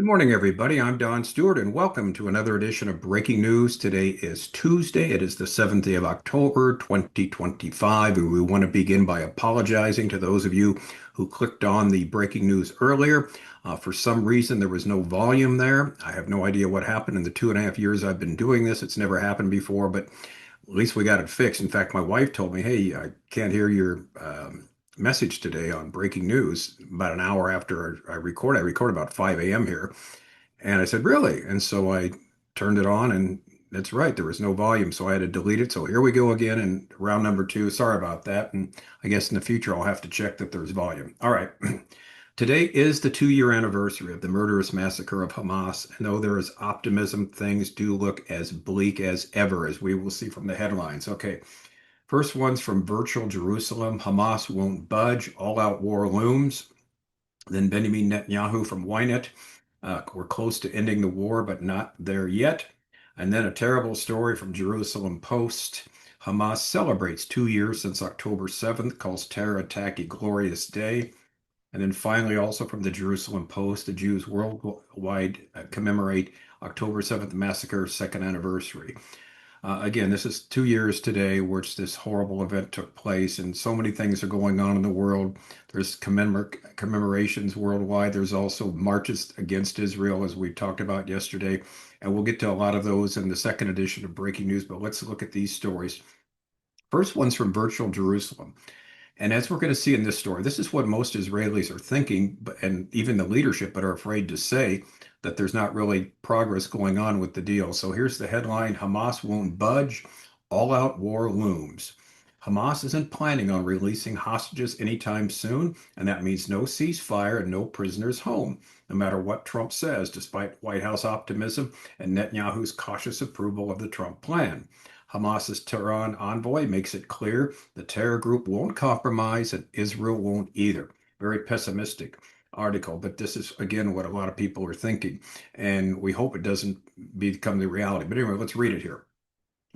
Good morning, everybody. I'm Don Stewart, and welcome to another edition of Breaking News. Today is Tuesday. It is the 7th day of October, 2025. And we want to begin by apologizing to those of you who clicked on the breaking news earlier. For some reason, there was no volume there. I have no idea what happened in the 2.5 years I've been doing this. It's never happened before, but at least we got it fixed. In fact, my wife told me, "Hey, I can't hear your message today on breaking news." About an hour after I record. I record about 5 a.m. here. And I said, "Really?" And so I turned it on, and that's right, there was no volume. So I had to delete it. So here we go again in round number two. Sorry about that. And I guess in the future, I'll have to check that there's volume. All right. Today is the 2-year anniversary of the murderous massacre of Hamas. And though there is optimism, things do look as bleak as ever, as we will see from the headlines. Okay. First one's from Virtual Jerusalem. Hamas won't budge. All out war looms. Then Benjamin Netanyahu from YNET. We're close to ending the war, but not there yet. And then a terrible story from Jerusalem Post. Hamas celebrates 2 years since October 7th, calls terror attack a glorious day. And then finally, also from the Jerusalem Post, the Jews worldwide commemorate October 7th massacre second anniversary. Again, this is 2 years today, which this horrible event took place, and so many things are going on in the world. There's commemorations worldwide. There's also marches against Israel, as we talked about yesterday, and we'll get to a lot of those in the second edition of Breaking News. But let's look at these stories. First one's from Virtual Jerusalem. And as we're going to see in this story, this is what most Israelis are thinking, and even the leadership, but are afraid to say that there's not really progress going on with the deal. So here's the headline: Hamas won't budge, all out war looms. Hamas isn't planning on releasing hostages anytime soon, and that means no ceasefire and no prisoners home, no matter what Trump says, despite White House optimism and Netanyahu's cautious approval of the Trump plan. Hamas's Tehran envoy makes it clear the terror group won't compromise and Israel won't either. Very pessimistic article, but this is again what a lot of people are thinking, and we hope it doesn't become the reality. But anyway, let's read it here.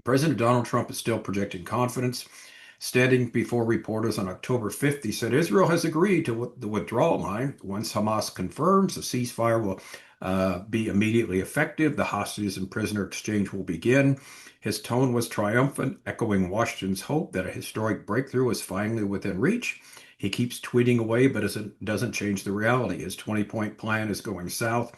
President Donald Trump is still projecting confidence. Standing before reporters on October 5th, he said Israel has agreed to the withdrawal line. Once Hamas confirms the ceasefire will be immediately effective, the hostages and prisoner exchange will begin. His tone was triumphant, echoing Washington's hope that a historic breakthrough is finally within reach. He keeps tweeting away, but doesn't change the reality. His 20-point plan is going south.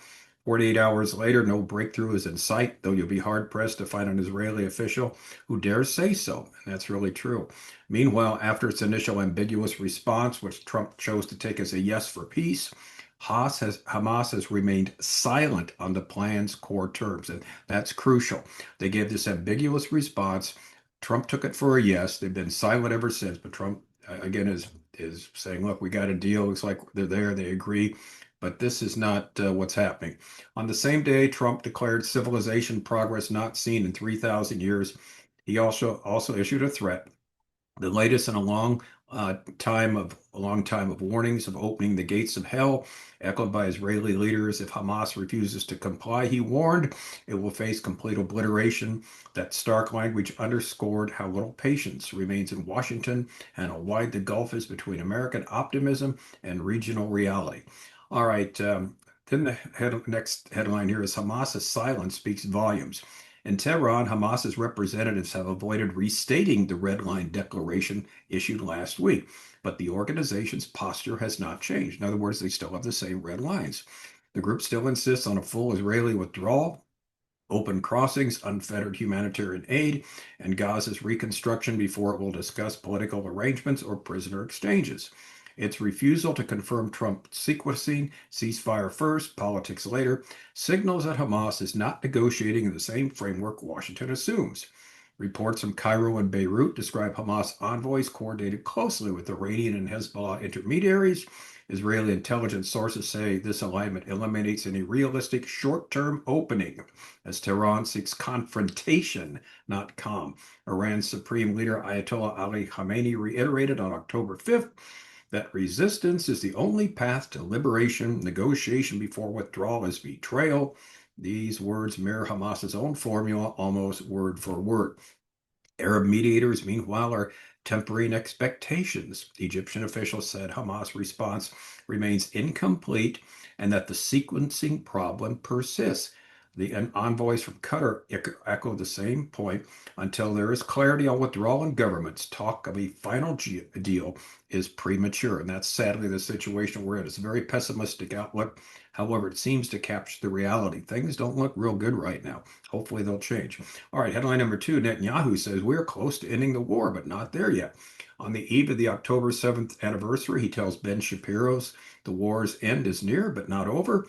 48 hours later, no breakthrough is in sight, though you'll be hard-pressed to find an Israeli official who dares say so. And that's really true. Meanwhile, after its initial ambiguous response, which Trump chose to take as a yes for peace, Hamas has remained silent on the plan's core terms, and that's crucial. They gave this ambiguous response. Trump took it for a yes. They've been silent ever since, but Trump, again, is saying, look, we got a deal. Looks like they're there. They agree. But this is not what's happening. On the same day, Trump declared civilization progress not seen in 3,000 years. He also issued a threat, the latest in a long time of warnings of opening the gates of hell, echoed by Israeli leaders. If Hamas refuses to comply, he warned, it will face complete obliteration. That stark language underscored how little patience remains in Washington and how wide the gulf is between American optimism and regional reality. All right. Then the next headline here is Hamas's silence speaks volumes. In Tehran, Hamas's representatives have avoided restating the Red Line declaration issued last week, but the organization's posture has not changed. In other words, they still have the same red lines. The group still insists on a full Israeli withdrawal, open crossings, unfettered humanitarian aid, and Gaza's reconstruction before it will discuss political arrangements or prisoner exchanges. Its refusal to confirm Trump sequencing, ceasefire first, politics later, signals that Hamas is not negotiating in the same framework Washington assumes. Reports from Cairo and Beirut describe Hamas envoys coordinated closely with Iranian and Hezbollah intermediaries. Israeli intelligence sources say this alignment eliminates any realistic short-term opening as Tehran seeks confrontation, not calm. Iran's supreme leader Ayatollah Ali Khamenei reiterated on October 5th that resistance is the only path to liberation. Negotiation before withdrawal is betrayal. These words mirror Hamas's own formula almost word for word. Arab mediators, meanwhile, are tempering expectations. Egyptian officials said Hamas' response remains incomplete and that the sequencing problem persists. The envoys from Qatar echo the same point. Until there is clarity on withdrawal and governments, talk of a final deal is premature. And that's sadly the situation we're in. It's a very pessimistic outlook. However, it seems to capture the reality. Things don't look real good right now. Hopefully they'll change. All right, headline number two, Netanyahu says we're close to ending the war, but not there yet. On the eve of the October 7th anniversary, he tells Ben Shapiro's the war's end is near, but not over.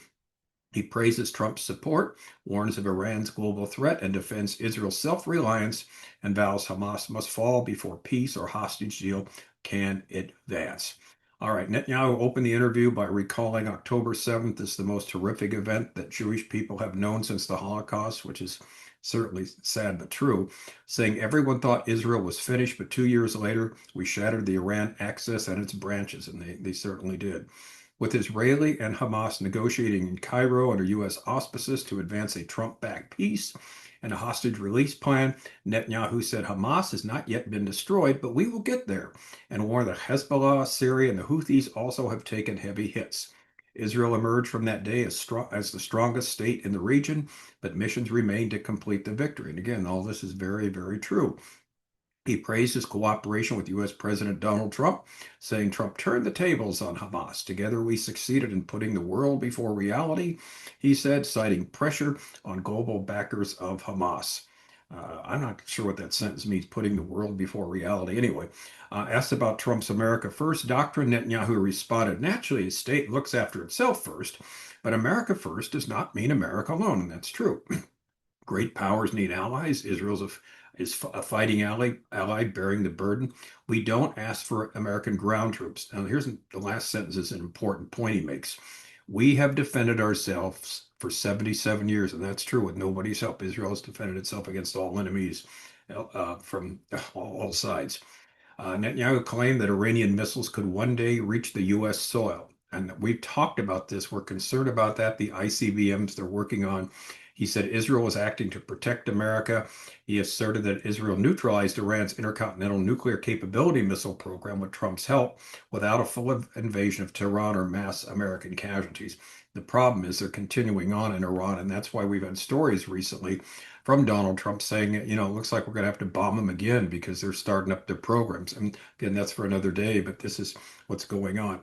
He praises Trump's support, warns of Iran's global threat, and defends Israel's self-reliance, and vows Hamas must fall before peace or hostage deal can advance. All right, Netanyahu opened the interview by recalling October 7th as the most horrific event that Jewish people have known since the Holocaust, which is certainly sad but true, saying everyone thought Israel was finished, but 2 years later, we shattered the Iran axis and its branches, and they certainly did. With Israeli and Hamas negotiating in Cairo under U.S. auspices to advance a Trump-backed peace and a hostage release plan, Netanyahu said Hamas has not yet been destroyed, but we will get there, and warned that Hezbollah, Syria, and the Houthis also have taken heavy hits. Israel emerged from that day as the strongest state in the region, but missions remain to complete the victory. And again, all this is very, very true. He praised his cooperation with U.S. President Donald Trump, saying Trump turned the tables on Hamas. Together, we succeeded in putting the world before reality, he said, citing pressure on global backers of Hamas. I'm not sure what that sentence means, putting the world before reality. Anyway, asked about Trump's America First doctrine, Netanyahu responded, naturally, his state looks after itself first, but America First does not mean America alone, and that's true. Great powers need allies. Is a fighting ally bearing the burden. We don't ask for American ground troops. Now, here's the last sentence is an important point he makes. We have defended ourselves for 77 years, and that's true with nobody's help. Israel has defended itself against all enemies from all sides. Netanyahu claimed that Iranian missiles could one day reach the U.S. soil. And we've talked about this. We're concerned about that. The ICBMs they're working on. He said Israel was acting to protect America. He asserted that Israel neutralized Iran's intercontinental nuclear capability missile program with Trump's help without a full invasion of Tehran or mass American casualties. The problem is they're continuing on in Iran, and that's why we've had stories recently from Donald Trump saying, it looks like we're going to have to bomb them again because they're starting up their programs. And again, that's for another day, but this is what's going on.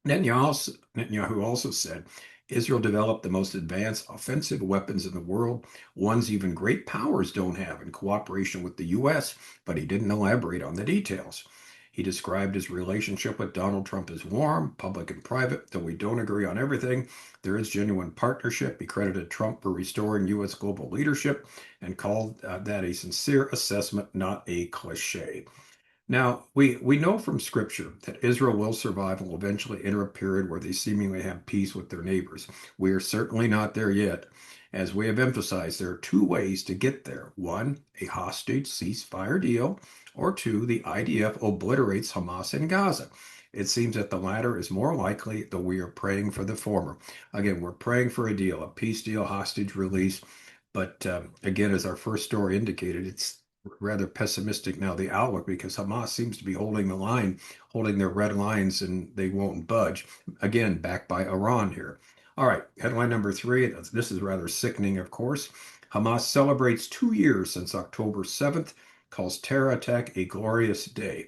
Netanyahu also said Israel developed the most advanced offensive weapons in the world, ones even great powers don't have, in cooperation with the U.S., but he didn't elaborate on the details. He described his relationship with Donald Trump as warm, public and private. Though we don't agree on everything, there is genuine partnership. He credited Trump for restoring U.S. global leadership and called that a sincere assessment, not a cliche. Now, we know from Scripture that Israel will survive and will eventually enter a period where they seemingly have peace with their neighbors. We are certainly not there yet. As we have emphasized, there are two ways to get there. One, a hostage ceasefire deal, or two, the IDF obliterates Hamas in Gaza. It seems that the latter is more likely, though we are praying for the former. Again, we're praying for a deal, a peace deal, hostage release. But again, as our first story indicated, it's rather pessimistic now, the outlook, because Hamas seems to be holding the line, holding their red lines, and they won't budge. Again, backed by Iran here. All right, headline number three. This is rather sickening, of course. Hamas celebrates 2 years since October 7th, calls terror attack a glorious day.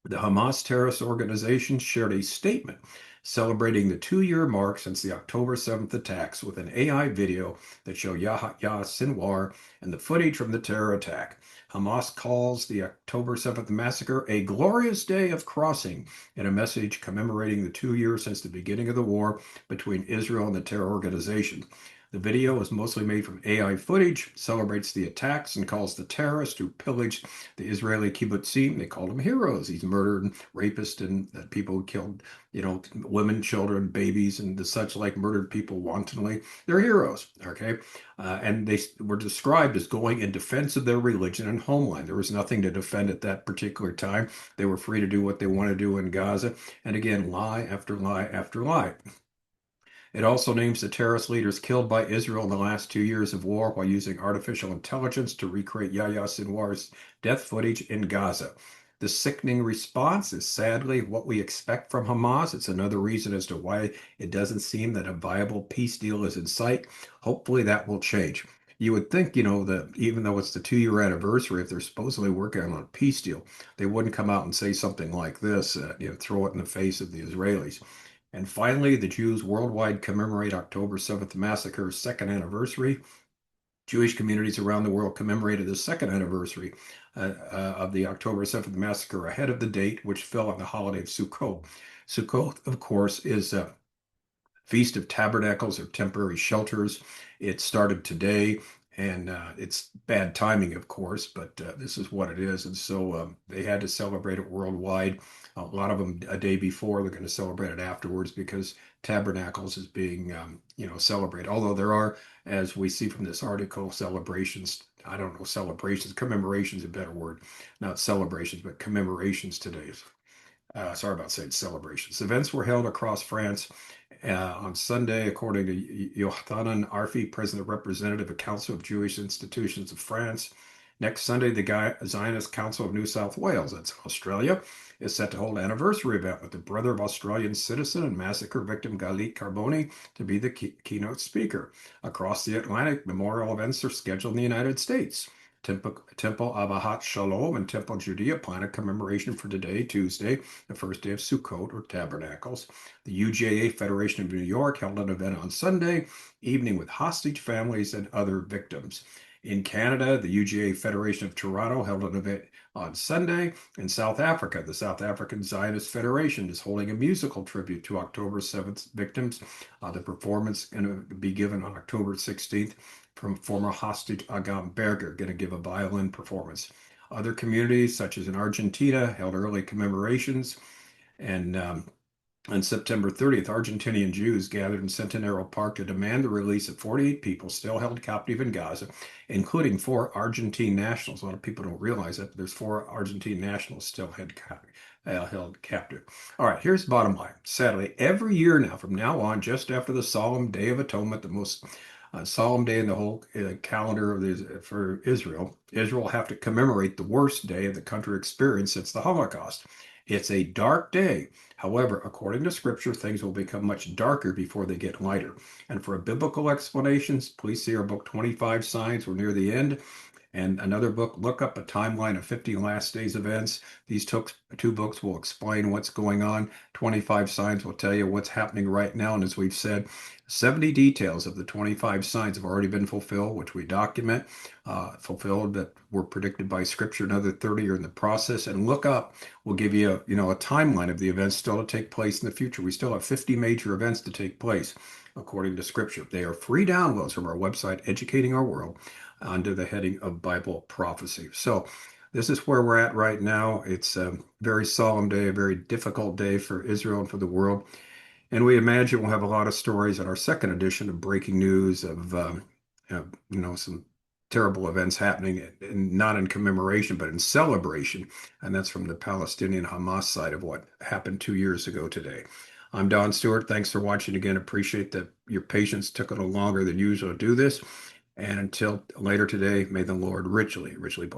The Hamas terrorist organization shared a statement celebrating the 2 year mark since the October 7th attacks with an AI video that showed Yahya Sinwar and the footage from the terror attack. Hamas calls the October 7th massacre a glorious day of crossing in a message commemorating the 2 years since the beginning of the war between Israel and the terror organization. The video is mostly made from AI footage, celebrates the attacks, and calls the terrorists who pillaged the Israeli kibbutzim. They called them heroes. These murdered and rapists and people who killed, women, children, babies, and the such like murdered people wantonly. They're heroes, okay? And they were described as going in defense of their religion and homeland. There was nothing to defend at that particular time. They were free to do what they want to do in Gaza. And again, lie after lie after lie. It also names the terrorist leaders killed by Israel in the last 2 years of war while using artificial intelligence to recreate Yahya Sinwar's death footage in Gaza. The sickening response is sadly what we expect from Hamas. It's another reason as to why it doesn't seem that a viable peace deal is in sight. Hopefully that will change. You would think, that even though it's the 2-year anniversary, if they're supposedly working on a peace deal, they wouldn't come out and say something like this, throw it in the face of the Israelis. And finally, the Jews worldwide commemorate October 7th massacre's second anniversary. Jewish communities around the world commemorated the second anniversary of the October 7th massacre ahead of the date, which fell on the holiday of Sukkot. Sukkot, of course, is a Feast of Tabernacles or temporary shelters. It started today, and it's bad timing, of course, but this is what it is. And so they had to celebrate it worldwide. A lot of them a day before. They're going to celebrate it afterwards because Tabernacles is being, celebrated. Although there are, as we see from this article, celebrations. I don't know, celebrations, commemorations, a better word, not celebrations, but commemorations today. Sorry about saying celebrations. Events were held across France on Sunday, according to Yohanan Arfi, President Representative of Council of Jewish Institutions of France. Next Sunday, the Zionist Council of New South Wales, that's Australia, is set to hold an anniversary event with the brother of Australian citizen and massacre victim Galit Carboni to be the keynote speaker. Across the Atlantic, memorial events are scheduled in the United States. Temple Abahat Shalom and Temple Judea plan a commemoration for today, Tuesday, the first day of Sukkot or Tabernacles. The UJA Federation of New York held an event on Sunday evening with hostage families and other victims. In Canada, the UJA Federation of Toronto held an event on Sunday. In South Africa, the South African Zionist Federation is holding a musical tribute to October 7th victims. The performance is going to be given on October 16th from former hostage Agam Berger, going to give a violin performance. Other communities, such as in Argentina, held early commemorations. And on September 30th, Argentinian Jews gathered in Centennial Park to demand the release of 48 people still held captive in Gaza, including 4 Argentine nationals. A lot of people don't realize that, but there's 4 Argentine nationals still held captive. All right, here's the bottom line. Sadly, every year now, from now on, just after the solemn Day of Atonement, the most solemn day in the whole calendar for Israel, Israel will have to commemorate the worst day of the country experienced since the Holocaust. It's a dark day. However, according to Scripture, things will become much darker before they get lighter. And for biblical explanations, please see our book, 25 Signs. We're near the end. And another book, look up a timeline of 50 last days events. These 2 books will explain what's going on. 25 Signs will tell you what's happening right now. And as we've said, 70 details of the 25 signs have already been fulfilled, which we document, fulfilled that were predicted by Scripture. Another 30 are in the process. And look up will give you a timeline of the events still to take place in the future. We still have 50 major events to take place, according to Scripture. They are free downloads from our website, Educating Our World, under the heading of Bible prophecy. So this is where we're at right now. It's a very solemn day, a very difficult day for Israel and for the world. And we imagine we'll have a lot of stories in our second edition of breaking news of, some terrible events happening, not in commemoration, but in celebration. And that's from the Palestinian Hamas side of what happened 2 years ago today. I'm Don Stewart. Thanks for watching again. Appreciate that your patience took a little longer than usual to do this. And until later today, may the Lord richly, richly bless.